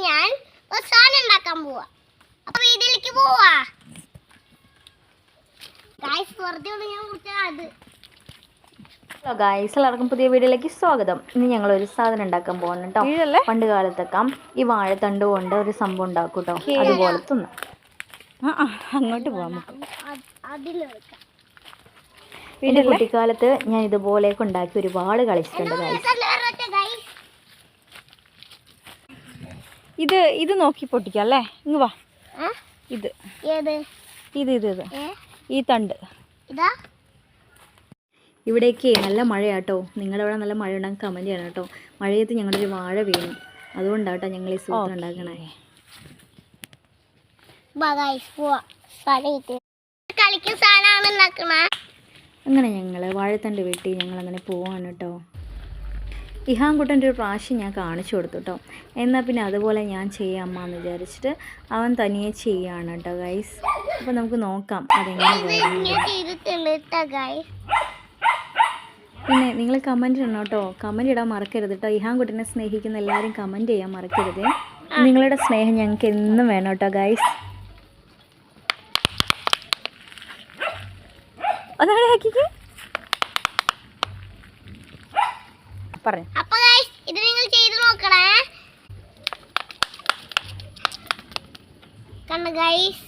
ഞാൻ ഒരു സാധനം ഉണ്ടാക്കാൻ പോവാ. അപ്പൊ വീട്ടിലേക്ക് പോവാ. ഗൈസ് വെറുതെ ഞാൻ കുറിച്ചത്. ഹലോ ഗൈസ്, എല്ലാവർക്കും പുതിയ വീഡിയോയിലേക്ക് സ്വാഗതം. ഇന്ന് ഞങ്ങളൊരു സാധനം ഉണ്ടാക്കാൻ പോകണം കേട്ടോ. പണ്ട് കാലത്തൊക്കെ ഈ വാഴത്തണ്ട് കൊണ്ട് ഒരു സംഭവം ഉണ്ടാക്കും കേട്ടോ. അതുപോലെ തിന്ന് അങ്ങോട്ട് പോകാം നമുക്ക്. എൻ്റെ കുട്ടിക്കാലത്ത് ഞാൻ ഇതുപോലെയൊക്കെ ഉണ്ടാക്കി ഒരുപാട് കളിച്ചിട്ടുണ്ട് ഗൈസ്. ഇത് നോക്കി പൊട്ടിക്കാം അല്ലേ? ഇങ്ങ് വാ. ഇത് ഈ തണ്ട് ഇവിടേക്ക് നല്ല മഴയാട്ടോ. നിങ്ങളവിടെ നല്ല മഴ ഉണ്ടാകും കമൻറ്റ് ചെയ്യണം കേട്ടോ. മഴയത്ത് ഞങ്ങളൊരു വാഴ വീണു, അതുകൊണ്ടാട്ടോ ഞങ്ങൾ ഈ സൂത്രം ഉണ്ടാക്കണേ. അങ്ങനെ ഞങ്ങൾ വാഴത്തണ്ട് വെട്ടി ഞങ്ങളങ്ങനെ പോവാണ് കേട്ടോ. ഇഹാൻകുട്ടൻ്റെ ഒരു പ്രാവശ്യം ഞാൻ കാണിച്ചു കൊടുത്തു കേട്ടോ. എന്നാൽ പിന്നെ അതുപോലെ ഞാൻ ചെയ്യാം അമ്മ എന്ന് വിചാരിച്ചിട്ട് അവൻ തനിയെ ചെയ്യാണ് കേട്ടോ ഗൈസ്. അപ്പോൾ നമുക്ക് നോക്കാം അതെങ്ങനെ. പിന്നെ നിങ്ങൾ കമൻറ്റ് ഇടണം കേട്ടോ. കമൻറ്റ് ഇടാൻ മറക്കരുത് കേട്ടോ. ഇഹാൻകുട്ടനെ സ്നേഹിക്കുന്ന എല്ലാവരും കമൻറ്റ് ചെയ്യാൻ മറക്കരുത്. നിങ്ങളുടെ സ്നേഹം ഞങ്ങൾക്ക് എന്നും വേണം കേട്ടോ ഗൈസ്. ഒന്നാടെ ആക്കിക്ക് പറയാം. അപ്പൊ ഗൈസ് ഇത് നിങ്ങൾ ചെയ്തു നോക്കണേ. കണ്ട ഗൈസ്.